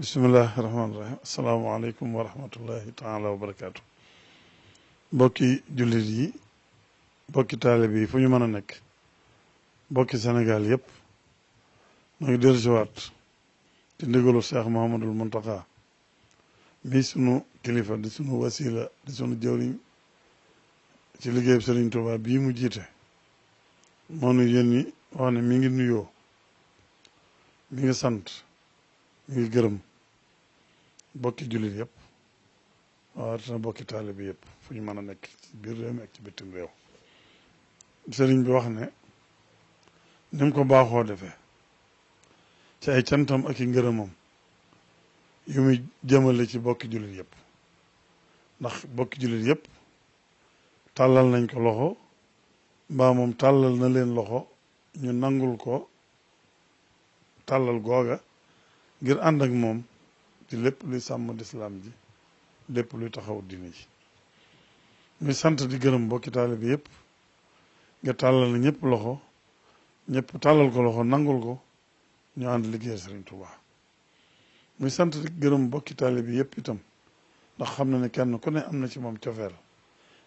bismillahi rahmaani rahim asalaamaaleykum wa rahmatullahi taala wa barakaatu bokki jullit yi bokki taalib yi fu ñu mën a nekk bokki Sénégal yëpp ñu ngi dellusiwaat ci ndigalu Cheikh Mouhamadul Mountakha mi sunu kilifa di sunu wasila di sunu jëwriñ ci liggéeyub Sëriñ Tuubaa bii mu jiite moo nu yónni wax ne mi ngi nuyoo mi ngi sant mi ngi gërëm bokki jullit yëpp waawatina bokki taalibe bi yëpp fu ñu mën a nekk ci biir réew mi ak ci bitim réew sëriñ bi wax ne ni mu ko baaxoo defee ci ay cantam ak i ngërëmam yu muy jëmale ci bokki jullit yëpp ndax bokki jullit yëpp tàllal nañ ko loxo mbaa moom tàllal na leen loxo ñu nangul ko tàllal googa ngir ànd ak moom ci lépp luy sàmm lislaam ji lépp luy taxaw diine ji muy sant di gërëm bokki taalibe bi yëpp nga tàllal na ñëpp loxo ñëpp tàllal ko loxo nangul ko ñu ànd liggéey Sëriñ Tuubaa muy sant di gërëm bokki taalibe bi yëpp itam ndax xam na ne kenn ku ne am na ci moom cofeel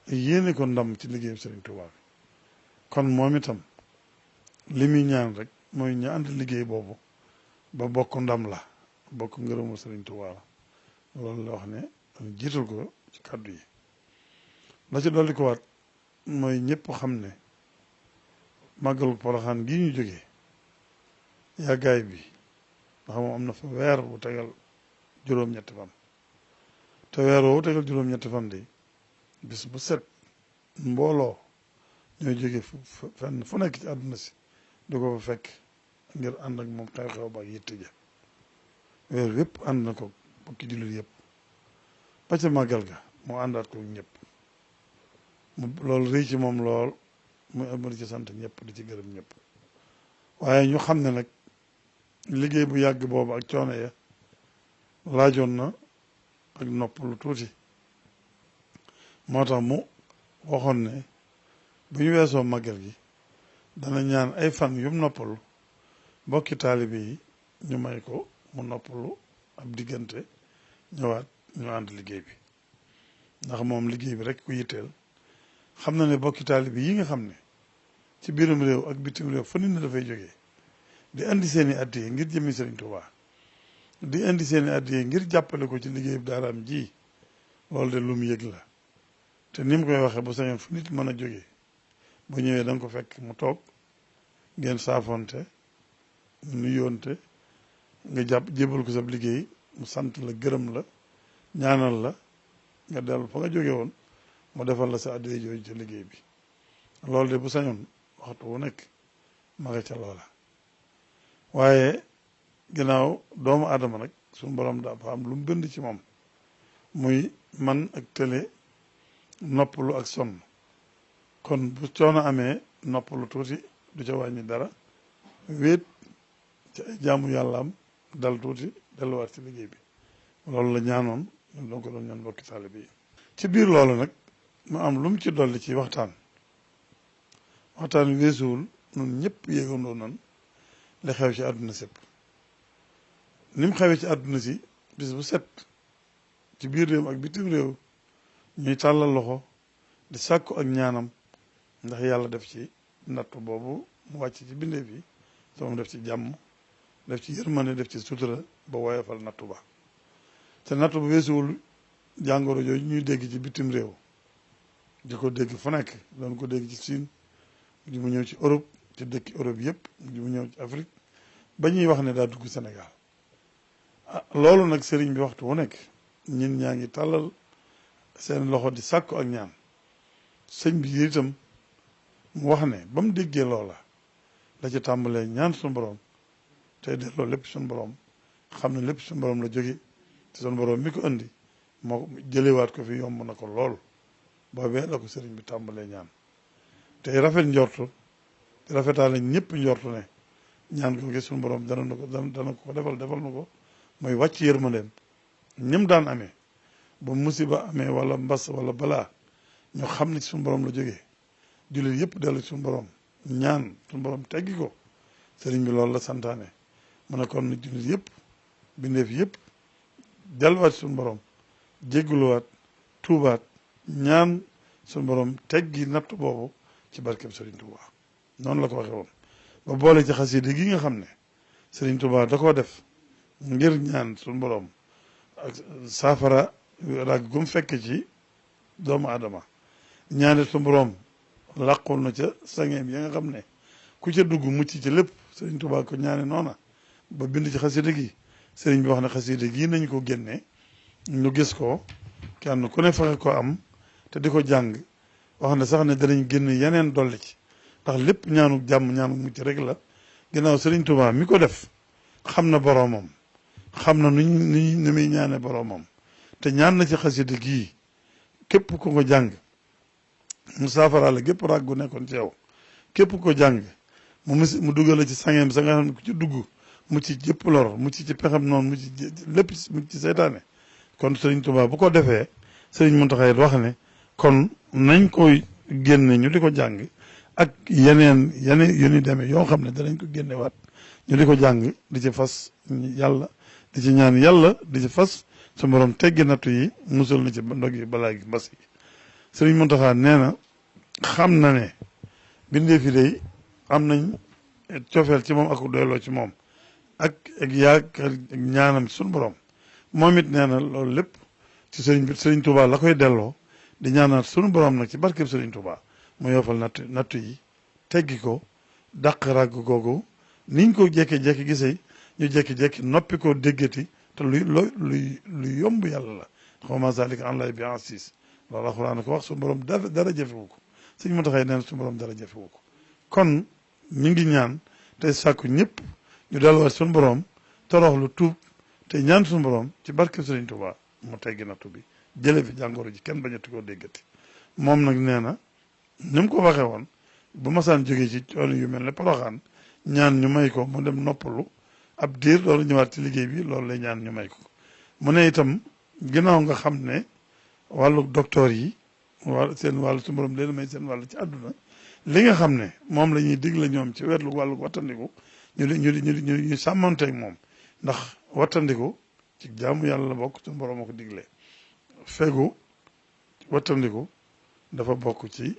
ak yéene ko ndam ci liggéey Sëriñ Tuubaa bi kon moom itam li muy ñaan rek mooy ñu ànd liggéey boobu ba bokk ndam la bokk ngërëmu Sëriñ Tuubaa la loolu la wax ne jiital ko ci kàddu yi la ci dolli ko waat mooy ñëpp xam ne màggalu Poroxaan gii ñu jógee yàggaay bi ndax moom am na fa weer bu tegal juróom-ñetti fan te weer woowu tegal juróom-ñetti fan de bis bu set mbooloo ñooy jóge fenn fu nekk ci àdduna si di ko fa fekk ngir ànd ak moom xew-xew ba ak yitte ja weer yëpp ànd na ko bokki jullit yëpp ba ca màggal ga moo àndaat ko ñëpp loolu rëy ci moom lool mu di ci sant ñëpp di ci gërëm ñëpp waaye ñu xam ne nag liggéey bu yàgg boobu ak coono ya laajoon na ak nopp lu tuuti moo tax mu waxoon ne bu ñu weesoo màggal gi dana ñaan ay fan yum noppalu bokki taalibe yi ñu may ko mu noppalu ab diggante ñëwaat ñu ànd liggéey bi ndax moom liggéey bi rek ku yitteel xam na ne bokki taalibe yi nga xam ne ci biirum réew ak bitim réew fa nit na dafay jógee di indi seeni addiye ngir jëmmi Sëriñ Tuubaa di indi seeni addiye ngir jàppale ko ci liggéey bi daaraam ji loolu de lu mu yëg la te ni mu koy waxee bu sañoon fu nit mën a jógee bu ñëwee da nga ko fekk mu toog ngeen saafonte nuyoonte nga jébal ko sab liggéey mu sant la gërëm la ñaanal la nga dellu fa nga jóge woon mu defal la sa addiya jooju ci liggéey bi loolu de bu sañoon waxtu wu nekk ma nga ca loola waaye ginnaaw doomu aadama nag suñu borom dafa am lu mu bind ci moom muy man ak tële noppalu ak sonn kon bu coono amee noppalu tuuti du ca wàññi dara wéet ci ay jaamu yàllaam dal tuuti delluwaat ci liggéey bi loolu la ñaanoon ñun doon ko doon ñaan bokki taalibe yi ci biir loolu nag mu am lu mu ci dolli ci waxtaan weesuwul ñun ñëpp yéegandoo nan li xew ci àdduna sépp ni mu xewee ci àdduna si bis bu set ci biir réew ak bitim réew ñuy tàllal loxo di sàkku ak ñaanam ndax yàlla def ci nattu boobu mu wàcc ci bindeef yi sama def ci jàmm def ci yërmande def ci sutura ba woyofal nattu ba te nattu ba weesuwul jàngoro jooju ñuy dégg ci bitim réew di ko dégg fu nekk doon ko dégg ci Siin di mu ñëw ci Europe ci dëkki Europe yëpp di mu ñëw ci Afrique ba ñuy wax ne daa dugg Sénégal loolu nag sëriñ bi waxtu wu nekk ñin ñaa ngi tàllal seen loxo di sàkku ak ñaan sëñ bi itam mu wax ne ba mu déggee loola la ci tàmbalee ñaan suñu borom te delloo lépp suñu borom xam ne lépp suñu borom la jóge te suñu borom mi ko indi moo jëlewaat ko fi yomb na ko lool boobee la ko sëriñ bi tàmbalee ñaan te rafet njortu te rafetaale ñëpp njortu ne ñaan ko gi suñu borom dana ko defal na ko mooy wàcc yërmandeem ñëm daan amee ba musiba amee wala mbas wala balaa ñu xam ne suñu borom la jógee jullit yëpp dellu suñu borom ñaan suñu borom teggi ko sëriñ bi loolu la santaane mu ne kon jullit yëpp bindeef yëpp delluwaat suñu borom jégguluwaat tuubaat ñaan suñu borom teggi natt boobu ci barkeb Serigne Touba noonu la ko waxee woon ba boole ci xasida gi nga xam ne Serigne Touba da koo def ngir ñaan suñu borom ak saafara rag gum fekk ci doomu aadama ñaane suñu borom làqul na ca sangeem ya nga xam ne ku ca dugg mucc ci lépp Serigne Touba ko ñaane noona ba bind ci xasida gi Serigne bi wax ne xasida gii nañ ko génne ñu gis ko kenn ku ne fexe ko am te di ko jàng wax ne sax ne danañ génn yeneen dolli ci ndax lépp ñaanu jàmm ñaanu mucc rek la ginnaaw Serigne Touba mi ko def xam na boroomam xam na ni muy ñaane boroomam te ñaan na ci xasida gii képp ku ko jàng mu saafara la gépp ràgg gu nekkoon ci yow képp ku ko jàng mu dugal la ci sangeem sa nga xam ne ku ci dugg mu ci jëpp lor mu ci pexam noonu mu ci lépp mu ci seytaane kon Serigne Touba bu ko defee Serigne Mountakha wax ne kon nañ koy génne ñu di ko jàng ak yeneen yu ni demee yoo xam ne danañ ko génne waat ñu di ko jàng di ci fas yàlla di ci ñaan yàlla di ci fas su borom teggi nattu yi musul na ci ndog yi balaa gi mbas yi Serigne Mountakha nee na xam na ne bindee fi day am nañ cofeel ci moom ak doyloo ci moom ak yaakaar ak ñaanam suñu borom moom it nee na loolu lépp ci Serigne Touba la koy delloo di ñaanal suñu borom nag ci barkeb Serigne Touba mu yoofal nattu yi teggi ko dàq ràgg googu niñ ko jékki-jékki gisee ñu jékki-jékki noppi ko déggati te luy yomb yàlla la xaw ma zalika an lay bi asis loolu alxuraan ko wax suñu borom dara jafewu ko Serigne Mountakha nee na suñu borom dara jafewu ko kon ñu ngi ñaan tey sàkku ñëpp ñu delluwaat suñu borom toroxlu tuub te ñaan suñu borom ci barkeb Serigne Touba mu teggi nattu bi jële fi jàngoro ji kenn bañati koo déggati moom nag nee na ni mu ko waxee woon bu masaan jógee ci coono yu mel ne Poroxaan ñaan ñu may ko mu dem noppalu ab diir loolu ñëwaat ci liggéey bi loolu lay ñaan ñu may ko mu ne itam ginnaaw nga xam ne wàllu docteur yi seen wàllu su borom leen may seen wàllu ci àdduna li nga xam ne moom la ñuy digle ñoom ci wetlu wàllu wattandiku ñu sàmmanteeg moom ndax wattandiku ci jaamu yàlla la bokk suñu borom a ko diglee fegu wattandiku dafa bokk ci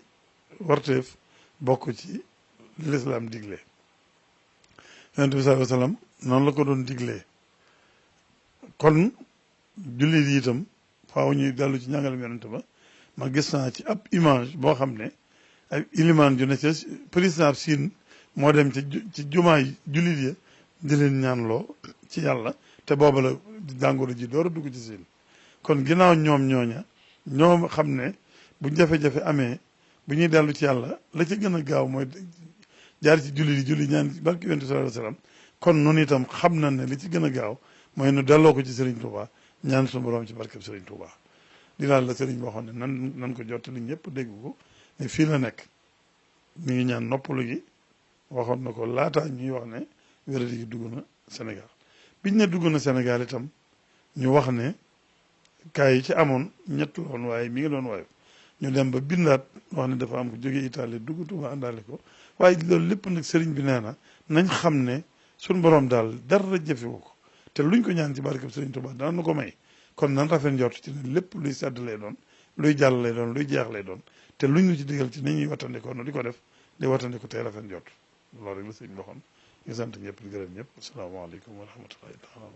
warteef bokk ci lislaam digle yonent bi sallallahu alayhi wa sallam noonu la ko doon diglee kon jullit yi itam faaw ñuy dellu ci njàngalem yonent ba ma gis naa ci ab image boo xam ne ay ilimaan ju ne ca président Siin moo dem ci jumaay jullit ya di leen ñaanloo ci yàlla te booba la jàngoro ji door a dugg ci Siin kon ginnaaw ñoom ñooña ñoom xam ne bu jafe-jafe amee bu ñuy dellu ci yàlla la ci gën a gaaw mooy jaar ci julli ñaan barki yonent sallallahu alayhi wasallam kon noonu itam xam na ne li ci gën a gaaw mooy nu delloo ko ci Serigne Touba ñaan suñu borom ci barkeb Serigne Touba di daal la Serigne boo xam ne nan ko jottali ñëpp dégg ko ne fii la nekk mi ngi ñaan noppalu gi waxoon na ko laataa ñuy wax ne wéradi gi dugg na Sénégal biñ ne dugg na Sénégal itam ñu wax ne kaay yi ci amoon ñett la woon waaye mi ngi doon waaye ñu dem ba bindaat wax ne dafa am ko jógee Italie dugg Touba àndaale ko waaye loolu lépp nag sëriñ bi nee na nañ xam ne suñ borom daal dara jëfewu ko te luñ ko ñaan ci barkeb sëriñ Touba dana nu ko may kon nan rafet njort ci ne lépp luy sedd lay doon luy jàll lay doon luy jeex lay doon te luñ ñu ci digal ci ni ñuy wattandikoo no di ko def di wattandiko tey rafet njort loolu rek la sëriñ bi waxoon ñu sant ñëpp di gërëm ñëpp asalaamaaleykum wa rahmatullahi taala